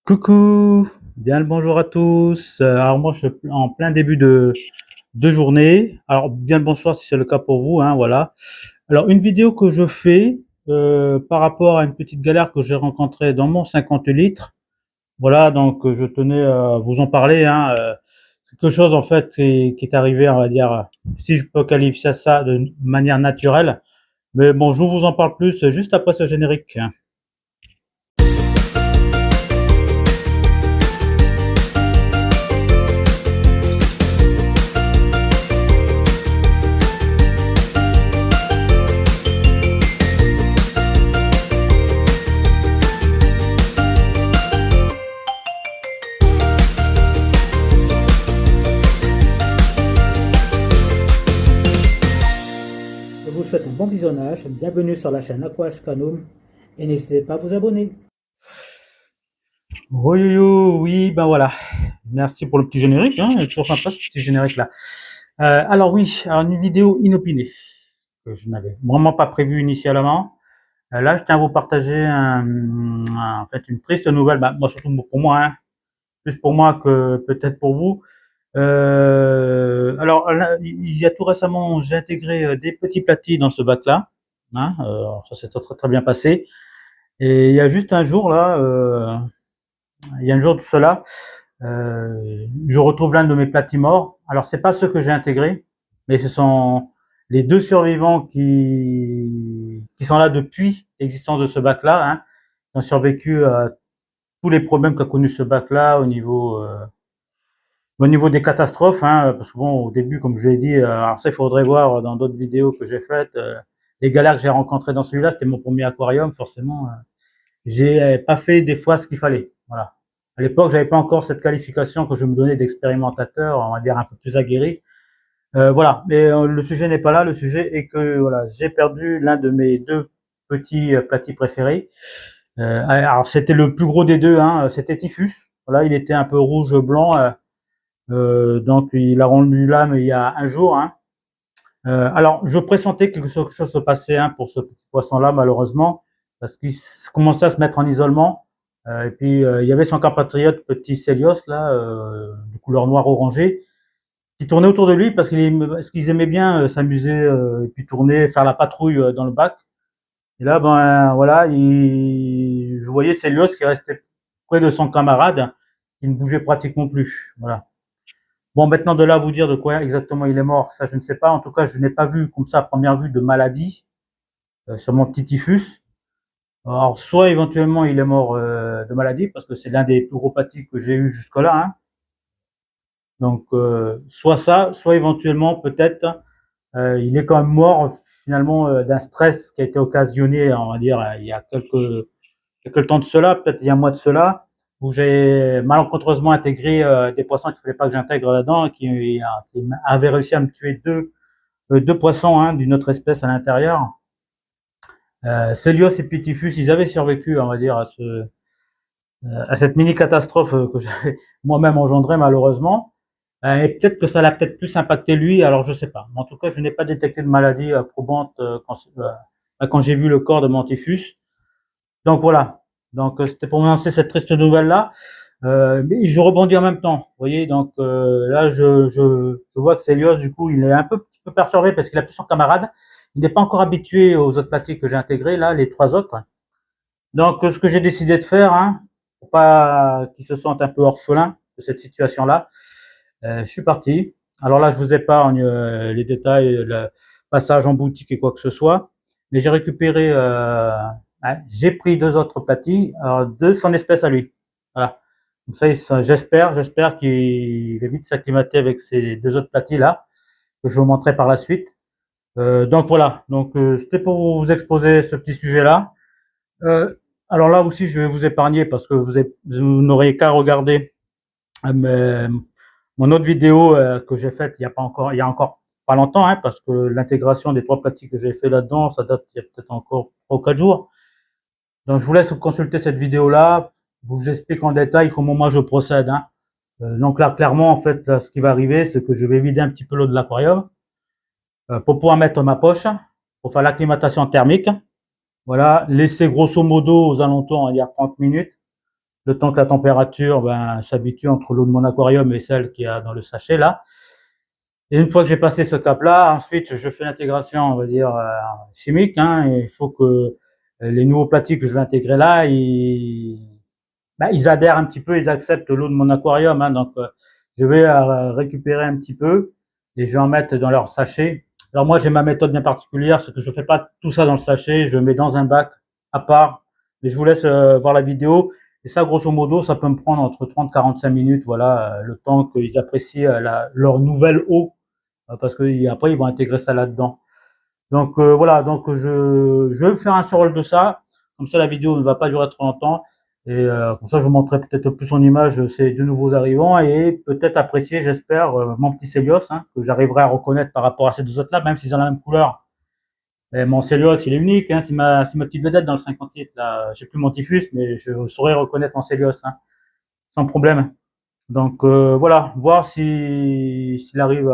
Coucou, bien le bonjour à tous. Alors moi je suis en plein début de journée. Alors bien le bonsoir si c'est le cas pour vous, hein, voilà. Alors une vidéo que je fais par rapport à une petite galère que j'ai rencontrée dans mon 50 litres. Voilà, donc je tenais à vous en parler, hein. C'est quelque chose en fait qui est arrivé, on va dire, si je peux qualifier ça de manière naturelle. Mais bon, je vous en parle plus juste après ce générique, hein. Je vous souhaite un bon visionnage, bienvenue sur la chaîne Aquash Canum et n'hésitez pas à vous abonner. Oui, oui, oui, ben voilà. Merci pour le petit générique, hein, il est toujours sympa ce petit générique là. Alors oui, alors une vidéo inopinée que je n'avais vraiment pas prévue initialement. Là, je tiens à vous partager en fait une triste nouvelle, bah, moi surtout pour moi, hein, plus pour moi que peut-être pour vous. Alors là, il y a tout récemment, j'ai intégré des petits platis dans ce bac-là, hein, ça s'est très, très bien passé. Et il y a juste un jour là, il y a un jour de cela, je retrouve l'un de mes platis morts. Alors c'est pas ceux que j'ai intégrés, mais ce sont les deux survivants qui sont là depuis l'existence de ce bac-là, hein, qui ont survécu à tous les problèmes qu'a connu ce bac-là au niveau des catastrophes, hein, parce que bon, au début, comme je l'ai dit, alors ça, il faudrait voir dans d'autres vidéos que j'ai faites, les galères que j'ai rencontrées dans celui-là, c'était mon premier aquarium, forcément. J'ai pas fait des fois ce qu'il fallait. Voilà. À l'époque, j'avais pas encore cette qualification que je me donnais d'expérimentateur, on va dire un peu plus aguerri. Voilà. Mais le sujet n'est pas là. Le sujet est que voilà, j'ai perdu l'un de mes deux petits platis préférés. Alors c'était le plus gros des deux, hein, c'était Typhus. Voilà, il était un peu rouge blanc. Donc il a rendu l'âme il y a un jour, hein. Alors je pressentais que quelque chose se passait, hein, pour ce petit poisson-là, malheureusement, parce qu'il commençait à se mettre en isolement. Et puis il y avait son compatriote petit Célios là, de couleur noire orangée, qui tournait autour de lui parce qu'ils aimaient bien s'amuser et puis tourner, faire la patrouille dans le bac. Et là, ben voilà, je voyais Célios qui restait près de son camarade, qui ne bougeait pratiquement plus. Voilà. Bon, maintenant de là à vous dire de quoi exactement il est mort, ça je ne sais pas. En tout cas, je n'ai pas vu comme ça à première vue de maladie sur mon petit typhus. Alors, soit éventuellement il est mort de maladie, parce que c'est l'un des plus gros pathis que j'ai eu jusque-là, hein. Donc, soit ça, soit éventuellement peut-être il est quand même mort finalement d'un stress qui a été occasionné, on va dire, il y a quelques temps de cela, peut-être il y a un mois de cela, où j'ai malencontreusement intégré des poissons qu'il ne fallait pas que j'intègre là-dedans, qui avaient réussi à me tuer deux poissons, hein, d'une autre espèce à l'intérieur. Célios et Pitifus, ils avaient survécu, on va dire, à cette mini catastrophe que j'avais moi-même engendrée malheureusement. Et peut-être que ça l'a peut-être plus impacté lui, alors je sais pas. Mais en tout cas, je n'ai pas détecté de maladie probante quand j'ai vu le corps de mon typhus. Donc voilà. Donc c'était pour m'annoncer cette triste nouvelle là. Mais je rebondis en même temps. Vous voyez, donc là je vois que Célios du coup il est un petit peu perturbé parce qu'il a plus son camarade. Il n'est pas encore habitué aux autres platis que j'ai intégrés là, les trois autres. Donc ce que j'ai décidé de faire, hein, pour pas qu'ils se sentent un peu orphelins de cette situation là, je suis parti. Alors là je vous épargne les détails, le passage en boutique et quoi que ce soit. Mais j'ai récupéré ouais, j'ai pris deux autres platis, alors deux son espèce à lui. Voilà. Comme ça, j'espère qu'il va vite s'acclimater avec ces deux autres platis là, que je vous montrerai par la suite. Donc voilà. Donc c'était pour vous exposer ce petit sujet là. Euh, alors là aussi, je vais vous épargner parce que vous n'aurez qu'à regarder mes, mon autre vidéo que j'ai faite il y a encore pas longtemps, hein, parce que l'intégration des trois platis que j'ai fait là-dedans, ça date il y a peut-être encore 3 ou 4 jours. Donc je vous laisse consulter cette vidéo-là. Je vous explique en détail comment moi je procède, hein. Donc là, clairement, en fait, là, ce qui va arriver, c'est que je vais vider un petit peu l'eau de l'aquarium pour pouvoir mettre ma poche, pour faire l'acclimatation thermique. Voilà, laisser grosso modo aux alentours, on va dire 30 minutes. le temps que la température s'habitue entre l'eau de mon aquarium et celle qu'il y a dans le sachet là. Et une fois que j'ai passé ce cap-là, ensuite je fais l'intégration, on va dire chimique. Hein, et il faut que les nouveaux plastiques que je vais intégrer là, ils adhèrent un petit peu, ils acceptent l'eau de mon aquarium. Hein, donc je vais récupérer un petit peu et je vais en mettre dans leur sachet. Alors moi j'ai ma méthode bien particulière, c'est que je fais pas tout ça dans le sachet, je mets dans un bac à part. Mais je vous laisse voir la vidéo. Et ça, grosso modo, ça peut me prendre entre 30 et 45 minutes, voilà, le temps qu'ils apprécient leur nouvelle eau, parce que après ils vont intégrer ça là-dedans. Donc voilà, donc je vais faire un survol de ça, comme ça la vidéo ne va pas durer trop longtemps, et comme ça je vous montrerai peut-être plus en image ces deux nouveaux arrivants, et peut-être apprécier, j'espère, mon petit Célios, hein, que j'arriverai à reconnaître par rapport à ces deux autres-là, même s'ils ont la même couleur. Et mon Célios, il est unique, hein, c'est ma petite vedette dans le 50 litres, là. J'ai plus mon Typhus, mais je saurais reconnaître mon Célios, hein, sans problème. Donc voilà, voir s'il arrive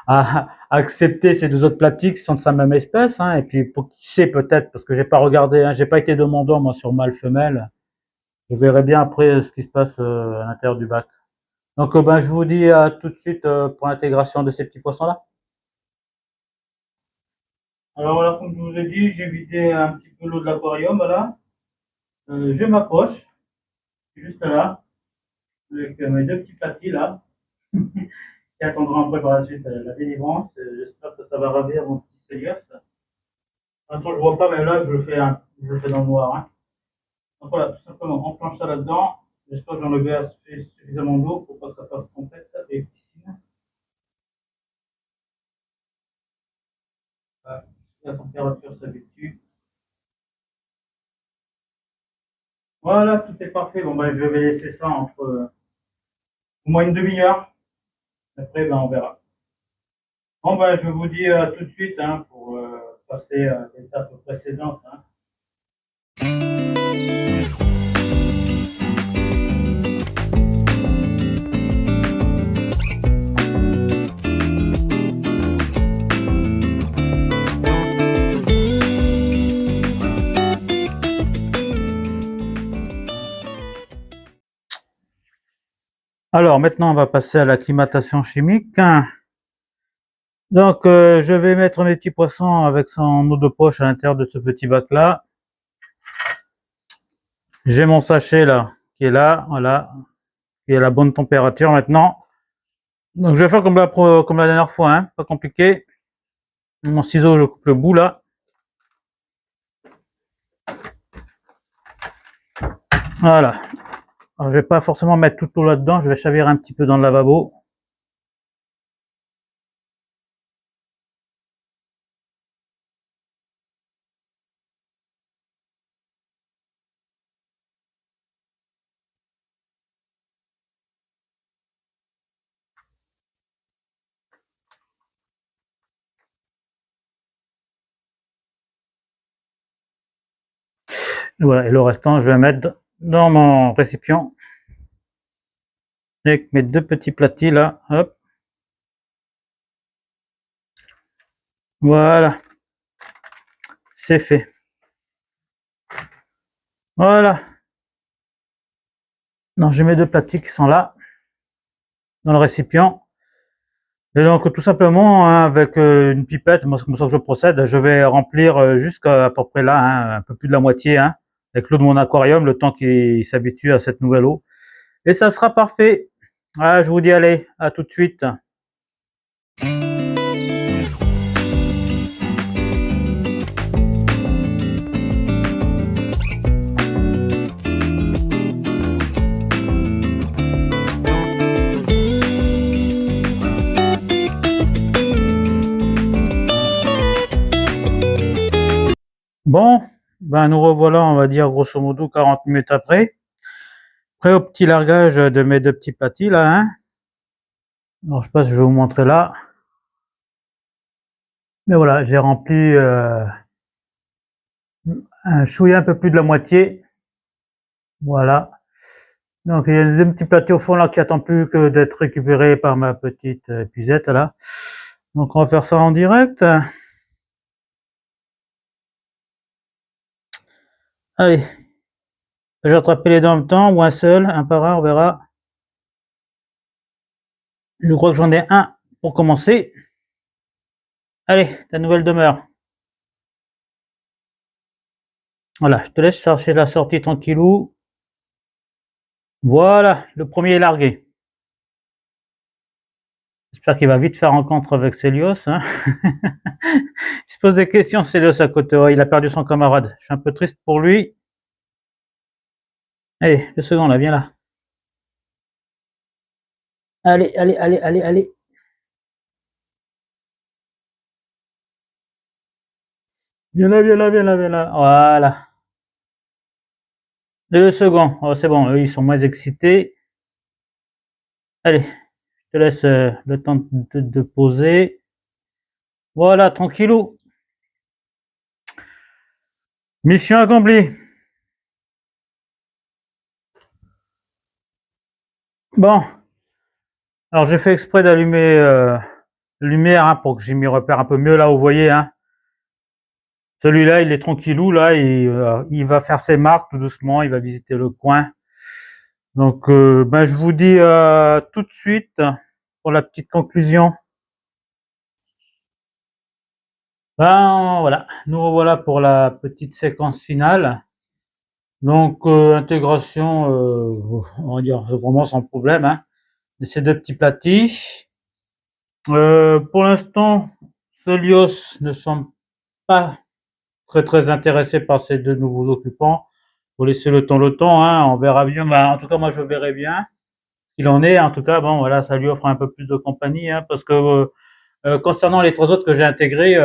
à accepter ces deux autres plastiques qui sont de sa même espèce, hein, et puis pour qui sait peut-être, parce que j'ai pas regardé, hein, j'ai pas été demandeur moi sur mâle femelle, je verrai bien après ce qui se passe à l'intérieur du bac. Donc je vous dis à tout de suite pour l'intégration de ces petits poissons là. Alors voilà, comme je vous ai dit, j'ai vidé un petit peu l'eau de l'aquarium, voilà. Je m'approche, juste là, avec mes deux petits platis là, qui attendront après par la suite la délivrance. J'espère que ça va ravir mon petit Célias. De toute façon, je vois pas, mais là, je le fais dans le noir. Hein. Donc voilà, tout simplement, on planche ça là-dedans. J'espère que j'en ai suffisamment d'eau pour pas que ça fasse trompette et piscine. Voilà. La température s'habitue. Voilà, tout est parfait. Bon, ben, je vais laisser ça entre au moins une demi-heure. Après, ben, on verra. Bon, ben, je vous dis tout de suite hein, pour passer à l'étape précédente. Hein. Alors maintenant, on va passer à l'acclimatation chimique. Donc, je vais mettre mes petits poissons avec son eau de poche à l'intérieur de ce petit bac-là. J'ai mon sachet là, qui est là, voilà, qui est à la bonne température maintenant. Donc, je vais faire comme la dernière fois, hein, pas compliqué. Mon ciseau, je coupe le bout là. Voilà. Alors, je vais pas forcément mettre toute l'eau là-dedans, je vais chavirer un petit peu dans le lavabo. Et voilà, et le restant, je vais mettre dans mon récipient avec mes deux petits platis là, hop. Voilà, c'est fait. Voilà. Donc, j'ai mes deux platis qui sont là, dans le récipient. Et donc, tout simplement, hein, avec une pipette, moi, c'est comme ça que je procède, je vais remplir jusqu'à peu près là, hein, un peu plus de la moitié, hein, avec l'eau de mon aquarium, le temps qu'il s'habitue à cette nouvelle eau. Et ça sera parfait. Ah, je vous dis allez, à tout de suite. Bon, ben nous revoilà, on va dire grosso modo 40 minutes après. Prêt au petit largage de mes deux petits platis là, hein. Alors je sais pas si je vais vous montrer là. Mais voilà, j'ai rempli un chouïa un peu plus de la moitié. Voilà. Donc il y a deux petits platis au fond là qui attendent plus que d'être récupérés par ma petite épuisette là. Donc on va faire ça en direct. Allez. J'ai attrapé les deux en même temps ou un seul, un par un, on verra. Je crois que j'en ai un pour commencer. Allez, ta nouvelle demeure. Voilà, je te laisse chercher la sortie tranquillou. Voilà, le premier est largué. J'espère qu'il va vite faire rencontre avec Celios. Hein. Il se pose des questions, Celios, à côté. Oh, il a perdu son camarade. Je suis un peu triste pour lui. Allez, 2 secondes là, viens là. Allez, allez, allez, allez, allez. Viens là, viens là, viens là, viens là. Voilà. Et le second. Oh, c'est bon, eux, ils sont moins excités. Allez, je te laisse le temps de poser. Voilà, tranquillou. Mission accomplie. Bon, alors j'ai fait exprès d'allumer la lumière hein, pour que j'y m'y repère un peu mieux là, vous voyez. Hein. Celui-là, il est tranquillou, là, il va faire ses marques tout doucement, il va visiter le coin. Donc, ben, je vous dis tout de suite pour la petite conclusion. Ben voilà, nous revoilà pour la petite séquence finale. Donc, intégration, on va dire vraiment sans problème, hein, de ces deux petits platis. Pour l'instant, Celios ne semble pas très intéressé par ces deux nouveaux occupants. Faut laisser le temps, hein, on verra bien. Bah, en tout cas, moi, je verrai bien ce qu'il en est. En tout cas, bon, voilà, ça lui offre un peu plus de compagnie, hein, parce que concernant les trois autres que j'ai intégrés,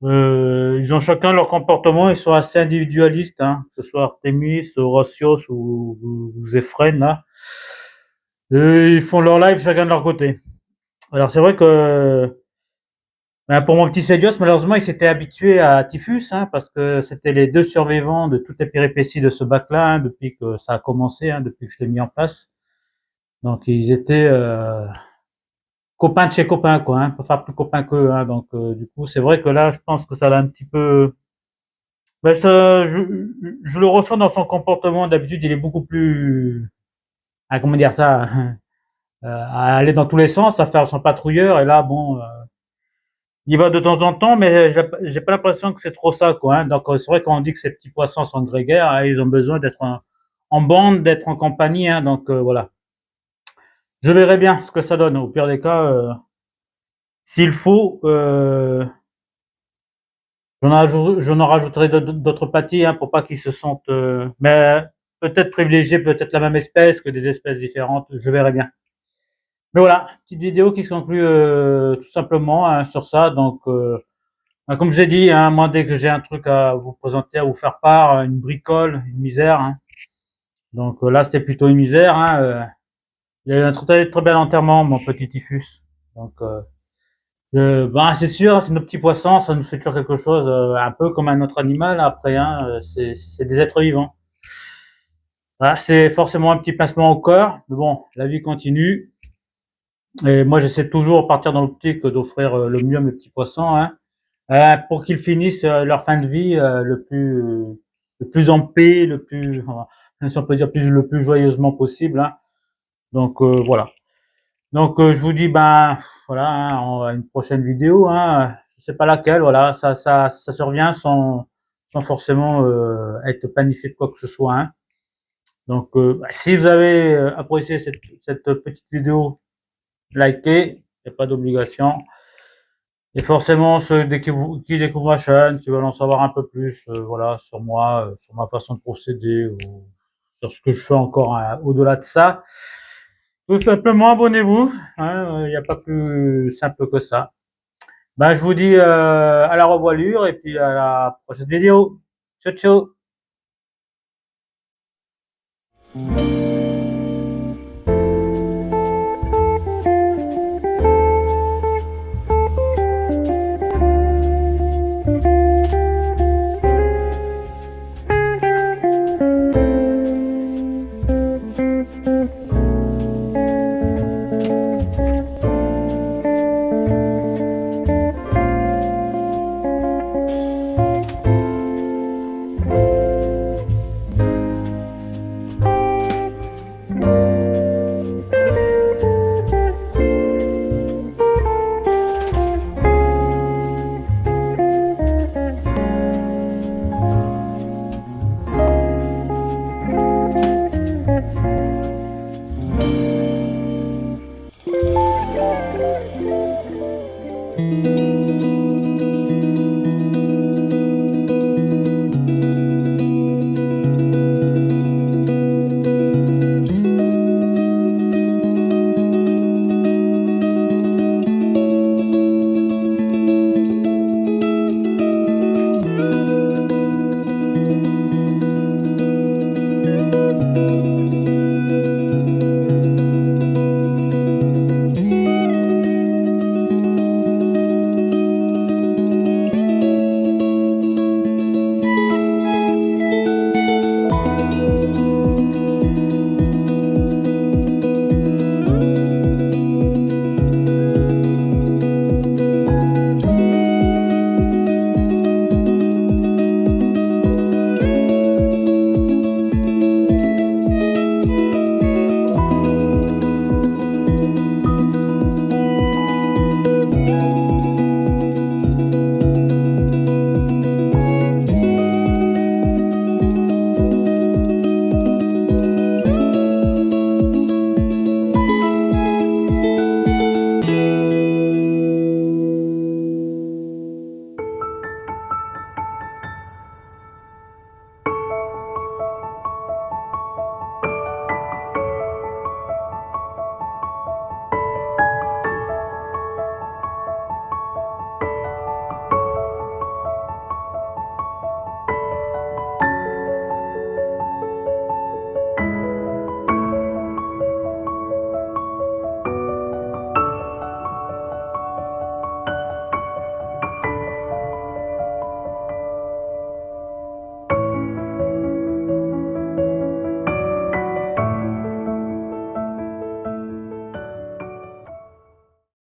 ils ont chacun leur comportement, ils sont assez individualistes, hein, que ce soit Artemis, Horatios ou Zephren, là. Ils font leur live chacun de leur côté. Alors, c'est vrai que ben, pour mon petit Celios, malheureusement, il s'était habitué à Typhus, hein, parce que c'était les deux survivants de toutes les péripéties de ce bac-là, hein, depuis que ça a commencé, hein, depuis que je l'ai mis en place. Donc, ils étaient copains de chez copains, quoi, hein, pas faire plus copains qu'eux. Hein, donc, du coup, c'est vrai que là, je pense que ça l'a un petit peu... Ben, je le ressens dans son comportement. D'habitude, il est beaucoup plus... Ah, comment dire ça à aller dans tous les sens, à faire son patrouilleur. Et là, bon... il va de temps en temps, mais j'ai pas l'impression que c'est trop ça, quoi. Hein. Donc c'est vrai qu'on dit que ces petits poissons sont grégaires, hein, ils ont besoin d'être en bande, d'être en compagnie. Hein, donc voilà. Je verrai bien ce que ça donne. Au pire des cas, s'il faut, j'en rajouterai d'autres pâtis hein, pour pas qu'ils se sentent. Mais peut-être privilégier peut-être la même espèce que des espèces différentes. Je verrai bien. Mais voilà, petite vidéo qui se conclut tout simplement hein, sur ça. Donc comme j'ai dit, hein, moi dès que j'ai un truc à vous présenter, à vous faire part, une bricole, une misère. Hein. Donc là, c'était plutôt une misère. Hein, il y a eu un très bel enterrement, mon petit Typhus. Donc, ben, c'est sûr, c'est nos petits poissons, ça nous fait toujours quelque chose, un peu comme un autre animal. Après, hein, c'est des êtres vivants. Voilà, c'est forcément un petit pincement au cœur, mais bon, la vie continue. Et moi, j'essaie toujours de partir dans l'optique d'offrir le mieux à mes petits poissons. Hein. Pour qu'ils finissent leur fin de vie le plus en paix, le plus, si on peut dire le plus joyeusement possible. Hein. Donc voilà. Donc je vous dis ben voilà, hein, on a une prochaine vidéo. Hein, je sais pas laquelle. Voilà, ça se revient sans forcément être planifié de quoi que ce soit. Hein. Donc si vous avez apprécié cette petite vidéo, likez. Il n'y a pas d'obligation. Et forcément, ceux qui découvrent ma chaîne, qui veulent en savoir un peu plus, voilà, sur moi, sur ma façon de procéder, ou sur ce que je fais encore hein, au-delà de ça, tout simplement abonnez-vous. Hein, il n'y a pas plus simple que ça. Ben, je vous dis à la revoilure et puis à la prochaine vidéo. Ciao, ciao.